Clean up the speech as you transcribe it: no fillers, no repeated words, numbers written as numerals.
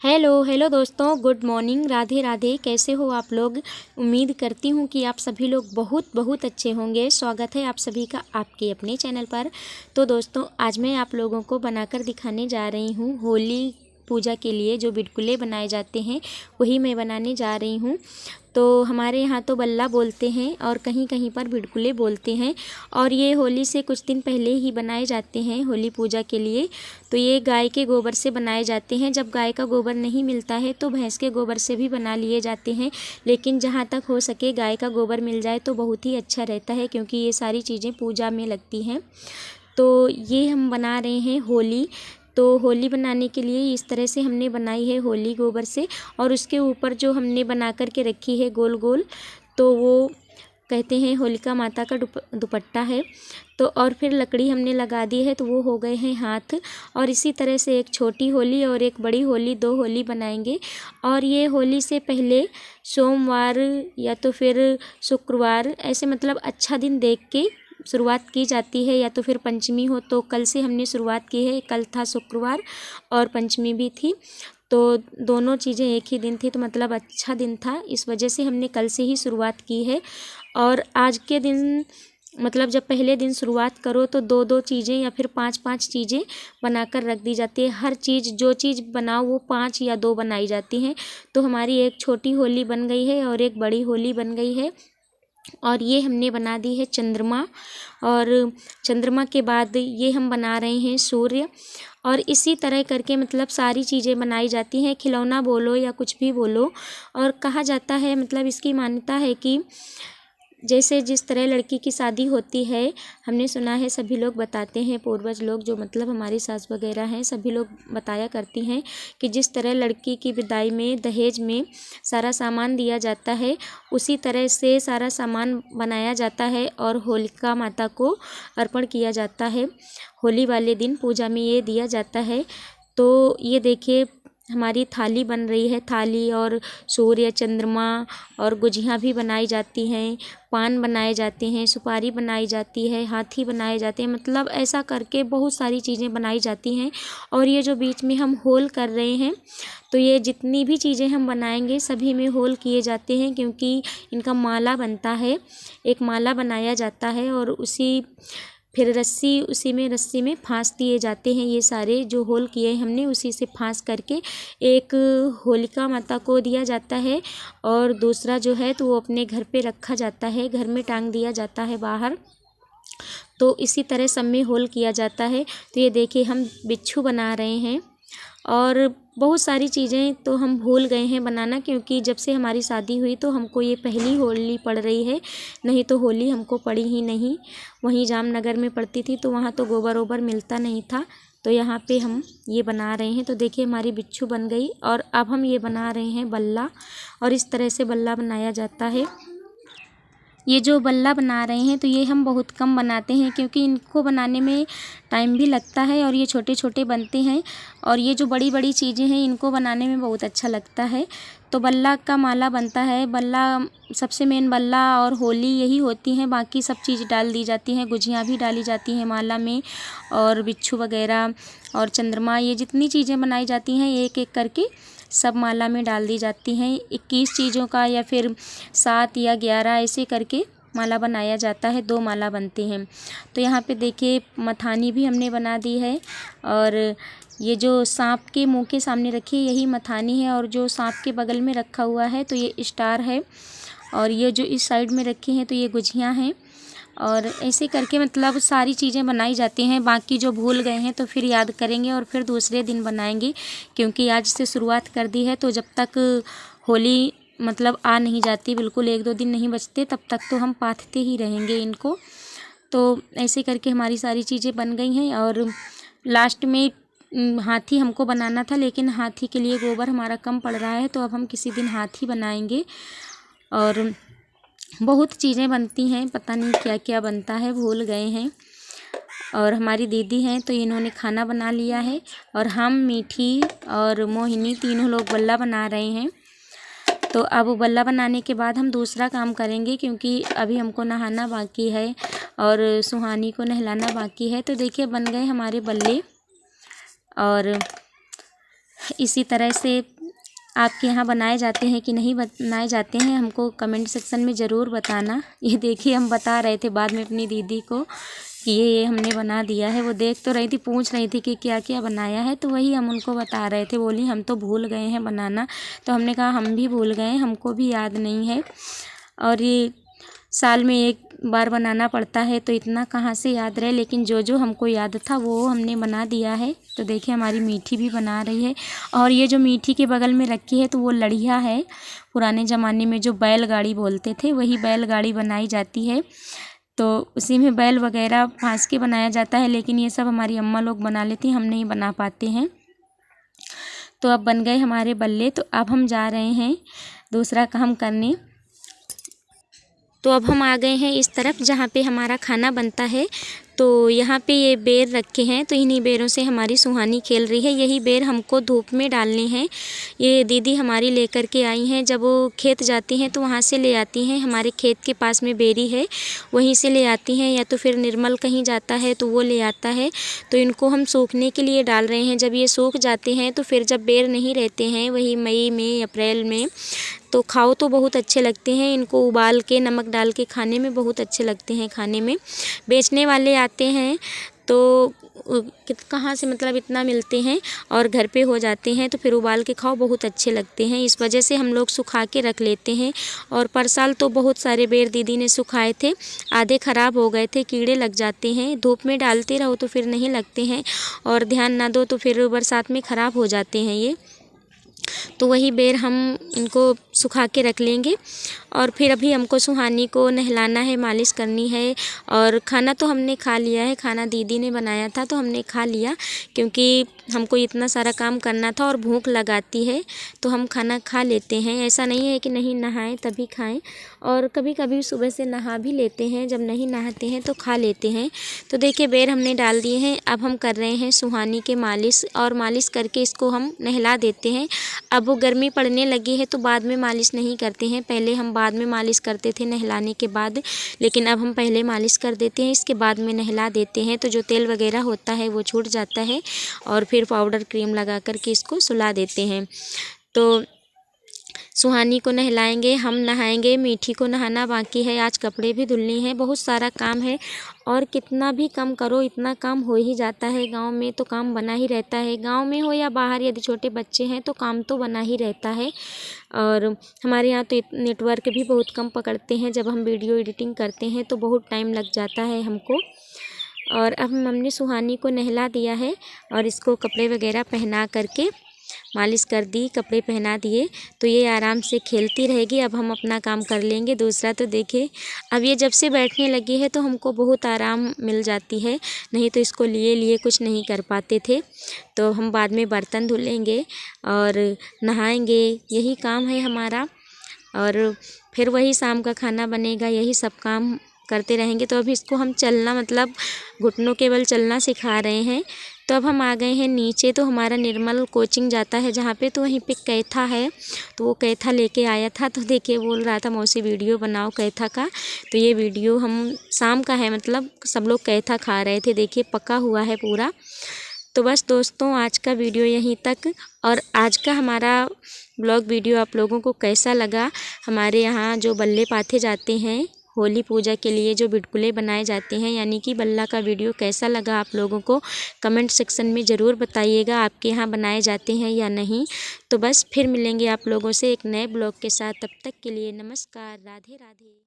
Hello hello दोस्तों, good morning, Radhe Radhe. कैसे हो आप लोग? उम्मीद करती हूँ कि आप सभी लोग बहुत बहुत अच्छे होंगे। स्वागत है आप सभी का आपके अपने चैनल पर। तो दोस्तों, आज मैं आप लोगों को बनाकर दिखाने जा रही हूँ होली पूजा के लिए जो बिटकुले बनाए जाते हैं, वही मैं बनाने जा रही हूँ। तो हमारे यहाँ तो बल्ला बोलते हैं और कहीं कहीं पर बिटकुले बोलते हैं। और ये होली से कुछ दिन पहले ही बनाए जाते हैं होली पूजा के लिए। तो ये गाय के गोबर से बनाए जाते हैं। जब गाय का गोबर नहीं मिलता है तो भैंस के गोबर से भी बना लिए जाते हैं, लेकिन जहाँ तक हो सके गाय का गोबर मिल जाए तो बहुत ही अच्छा रहता है, क्योंकि ये सारी चीज़ें पूजा में लगती हैं। तो ये हम बना रहे हैं होली। तो होली बनाने के लिए इस तरह से हमने बनाई है होली गोबर से, और उसके ऊपर जो हमने बना कर के रखी है गोल गोल, तो वो कहते हैं होलिका माता का दुपट्टा है। तो और फिर लकड़ी हमने लगा दी है, तो वो हो गए हैं हाथ। और इसी तरह से एक छोटी होली और एक बड़ी होली, दो होली बनाएंगे। और ये होली से पहले सोमवार या तो फिर शुक्रवार, ऐसे मतलब अच्छा दिन देख के शुरुआत की जाती है, या तो फिर पंचमी हो तो कल से हमने शुरुआत की है। कल था शुक्रवार और पंचमी भी थी, तो दोनों चीज़ें एक ही दिन थी, तो मतलब अच्छा दिन था, इस वजह से हमने कल से ही शुरुआत की है। और आज के दिन मतलब जब पहले दिन शुरुआत करो तो दो दो चीज़ें या फिर पांच पांच चीज़ें बनाकर रख दी जाती है। हर चीज़ जो चीज़ बनाओ वो 5 या 2 बनाई जाती हैं। तो हमारी एक छोटी होली बन गई है और एक बड़ी होली बन गई है। और ये हमने बना दी है चंद्रमा, और चंद्रमा के बाद ये हम बना रहे हैं सूर्य। और इसी तरह करके मतलब सारी चीज़ें बनाई जाती हैं, खिलौना बोलो या कुछ भी बोलो। और कहा जाता है, मतलब इसकी मान्यता है कि जैसे जिस तरह लड़की की शादी होती है, हमने सुना है, सभी लोग बताते हैं, पूर्वज लोग जो मतलब हमारी सास वगैरह हैं, सभी लोग बताया करती हैं कि जिस तरह लड़की की विदाई में दहेज में सारा सामान दिया जाता है, उसी तरह से सारा सामान बनाया जाता है और होलिका माता को अर्पण किया जाता है। होली वाले दिन पूजा में ये दिया जाता है। तो ये देखिए हमारी थाली बन रही है, थाली और सूर्य, चंद्रमा और गुजियाँ भी बनाई जाती हैं, पान बनाए जाते हैं, सुपारी बनाई जाती है, हाथी बनाए जाते हैं, मतलब ऐसा करके बहुत सारी चीज़ें बनाई जाती हैं। और ये जो बीच में हम होल कर रहे हैं, तो ये जितनी भी चीज़ें हम बनाएंगे सभी में होल किए जाते हैं, क्योंकि इनका माला बनता है, एक माला बनाया जाता है और फिर रस्सी में फांस दिए जाते हैं। ये सारे जो होल किए हमने उसी से फांस करके एक होलिका माता को दिया जाता है, और दूसरा जो है तो वो अपने घर पे रखा जाता है, घर में टांग दिया जाता है बाहर। तो इसी तरह सब में होल किया जाता है। तो ये देखिए हम बिच्छू बना रहे हैं, और बहुत सारी चीज़ें तो हम भूल गए हैं बनाना, क्योंकि जब से हमारी शादी हुई तो हमको ये पहली होली पड़ रही है, नहीं तो होली हमको पड़ी ही नहीं। वहीं जामनगर में पड़ती थी तो वहाँ तो गोबर ओबर मिलता नहीं था, तो यहाँ पे हम ये बना रहे हैं। तो देखिए हमारी बिच्छू बन गई, और अब हम ये बना रहे हैं बल्ला। और इस तरह से बल्ला बनाया जाता है। ये जो बल्ला बना रहे हैं तो ये हम बहुत कम बनाते हैं, क्योंकि इनको बनाने में टाइम भी लगता है और ये छोटे छोटे बनते हैं। और ये जो बड़ी बड़ी चीज़ें हैं इनको बनाने में बहुत अच्छा लगता है। तो बल्ला का माला बनता है। बल्ला सबसे मेन, बल्ला और होली यही होती हैं, बाकी सब चीज़ डाल दी जाती हैं, गुजियाँ भी डाली जाती हैं माला में, और बिच्छू वगैरह और चंद्रमा, ये जितनी चीज़ें बनाई जाती हैं एक एक करके सब माला में डाल दी जाती हैं। 21 चीज़ों का या फिर 7 या 11 ऐसे करके माला बनाया जाता है, 2 माला बनते हैं। तो यहाँ पे देखिए मथानी भी हमने बना दी है, और ये जो सांप के मुंह के सामने रखी है यही मथानी है, और जो सांप के बगल में रखा हुआ है तो ये स्टार है, और ये जो इस साइड में रखी हैं तो ये गुजियाँ हैं। और ऐसे करके मतलब सारी चीज़ें बनाई जाती हैं। बाकी जो भूल गए हैं तो फिर याद करेंगे और फिर दूसरे दिन बनाएंगे, क्योंकि आज से शुरुआत कर दी है, तो जब तक होली मतलब आ नहीं जाती, बिल्कुल 1-2 दिन नहीं बचते, तब तक तो हम पाथते ही रहेंगे इनको। तो ऐसे करके हमारी सारी चीज़ें बन गई हैं। और लास्ट में हाथी हमको बनाना था, लेकिन हाथी के लिए गोबर हमारा कम पड़ रहा है, तो अब हम किसी दिन हाथी बनाएंगे। और बहुत चीज़ें बनती हैं, पता नहीं क्या क्या बनता है, भूल गए हैं। और हमारी दीदी हैं तो इन्होंने खाना बना लिया है, और हम, मीठी और मोहिनी तीनों लोग बल्ला बना रहे हैं। तो अब बल्ला बनाने के बाद हम दूसरा काम करेंगे, क्योंकि अभी हमको नहाना बाकी है और सुहानी को नहलाना बाकी है। तो देखिए बन गए हमारे बल्ले, और इसी तरह से आपके यहाँ बनाए जाते हैं कि नहीं बनाए जाते हैं, हमको कमेंट सेक्शन में ज़रूर बताना। ये देखिए हम बता रहे थे बाद में अपनी दीदी को कि ये हमने बना दिया है। वो देख तो रही थी, पूछ रही थी कि क्या क्या बनाया है, तो वही हम उनको बता रहे थे। बोली हम तो भूल गए हैं बनाना। तो हमने कहा हम भी भूल गए, हमको भी याद नहीं है, और ये साल में एक बार बनाना पड़ता है तो इतना कहाँ से याद रहे, लेकिन जो जो हमको याद था वो हमने बना दिया है। तो देखिए हमारी मीठी भी बना रही है, और ये जो मीठी के बगल में रखी है तो वो लड़िया है। पुराने ज़माने में जो बैलगाड़ी बोलते थे वही बैलगाड़ी बनाई जाती है, तो उसी में बैल वगैरह फांस के बनाया जाता है, लेकिन ये सब हमारी अम्मा लोग बना लेती हैं, हम नहीं बना पाते हैं। तो अब बन गए हमारे बल्ले। तो अब हम जा रहे हैं दूसरा काम करने। तो अब हम आ गए हैं इस तरफ जहाँ पे हमारा खाना बनता है। तो यहाँ पे ये बेर रखे हैं, तो इन्हीं बेरों से हमारी सुहानी खेल रही है। यही बेर हमको धूप में डालने हैं। ये दीदी हमारी लेकर के आई हैं, जब वो खेत जाती हैं तो वहाँ से ले आती हैं। हमारे खेत के पास में बेरी है, वहीं से ले आती हैं, या तो फिर निर्मल कहीं जाता है तो वो ले आता है। तो इनको हम सूखने के लिए डाल रहे हैं। जब ये सूख जाते हैं तो फिर जब बेर नहीं रहते हैं, वही मई में अप्रैल में, तो खाओ तो बहुत अच्छे लगते हैं। इनको उबाल के नमक डाल के खाने में बहुत अच्छे लगते हैं खाने में। बेचने वाले आते हैं तो कहाँ से मतलब इतना मिलते हैं, और घर पे हो जाते हैं तो फिर उबाल के खाओ बहुत अच्छे लगते हैं। इस वजह से हम लोग सुखा के रख लेते हैं। और पर साल तो बहुत सारे बेर दीदी ने सुखाए थे, आधे ख़राब हो गए थे, कीड़े लग जाते हैं। धूप में डालते रहो तो फिर नहीं लगते हैं, और ध्यान ना दो तो फिर बरसात में ख़राब हो जाते हैं ये। तो वही बेर हम इनको सुखा के रख लेंगे। और फिर अभी हमको सुहानी को नहलाना है, मालिश करनी है। और खाना तो हमने खा लिया है, खाना दीदी ने बनाया था तो हमने खा लिया, क्योंकि हमको इतना सारा काम करना था और भूख लगाती है तो हम खाना खा लेते हैं। ऐसा नहीं है कि नहीं नहाएं तभी खाएं, और कभी कभी सुबह से नहा भी लेते हैं, जब नहीं नहाते हैं तो खा लेते हैं। तो देखिए बेर हमने डाल दिए हैं। अब हम कर रहे हैं सुहानी के मालिश, और मालिश करके इसको हम नहला देते हैं। अब वो गर्मी पड़ने लगी है तो बाद में मालिश नहीं करते हैं, पहले हम बाद में मालिश करते थे नहलाने के बाद, लेकिन अब हम पहले मालिश कर देते हैं, इसके बाद में नहला देते हैं। तो जो तेल वगैरह होता है वो छूट जाता है, और फिर पाउडर क्रीम लगा कर के इसको सुला देते हैं। तो सुहानी को नहलाएंगे, हम नहाएंगे, मीठी को नहाना बाकी है, आज कपड़े भी धुलने हैं, बहुत सारा काम है। और कितना भी कम करो इतना काम हो ही जाता है। गांव में तो काम बना ही रहता है, गांव में हो या बाहर, यदि छोटे बच्चे हैं तो काम तो बना ही रहता है। और हमारे यहाँ तो नेटवर्क भी बहुत कम पकड़ते हैं, जब हम वीडियो एडिटिंग करते हैं तो बहुत टाइम लग जाता है हमको। और अब हमने सुहानी को नहला दिया है, और इसको कपड़े वगैरह पहना करके मालिश कर दी, कपड़े पहना दिए, तो ये आराम से खेलती रहेगी। अब हम अपना काम कर लेंगे दूसरा। तो देखिए अब ये जब से बैठने लगी है तो हमको बहुत आराम मिल जाती है, नहीं तो इसको लिए लिए कुछ नहीं कर पाते थे। तो हम बाद में बर्तन धुलेंगे और नहाएंगे, यही काम है हमारा। और फिर वही शाम का खाना बनेगा, यही सब काम करते रहेंगे। तो अभी इसको हम चलना मतलब घुटनों के बल चलना सिखा रहे हैं। तो अब हम आ गए हैं नीचे। तो हमारा निर्मल कोचिंग जाता है जहाँ पे, तो वहीं पे कैथा है, तो वो कैथा लेके आया था। तो देखिए बोल रहा था मौसी वीडियो बनाओ कैथा का। तो ये वीडियो हम शाम का है, मतलब सब लोग कैथा खा रहे थे, देखिए पका हुआ है पूरा। तो बस दोस्तों आज का वीडियो यहीं तक। और आज का हमारा ब्लॉग वीडियो आप लोगों को कैसा लगा, हमारे यहाँ जो बल्ले पाथे जाते हैं होली पूजा के लिए, जो बिटकुले बनाए जाते हैं यानी कि बल्ला का वीडियो कैसा लगा आप लोगों को कमेंट सेक्शन में ज़रूर बताइएगा, आपके यहाँ बनाए जाते हैं या नहीं। तो बस फिर मिलेंगे आप लोगों से एक नए ब्लॉग के साथ, तब तक के लिए नमस्कार, राधे राधे।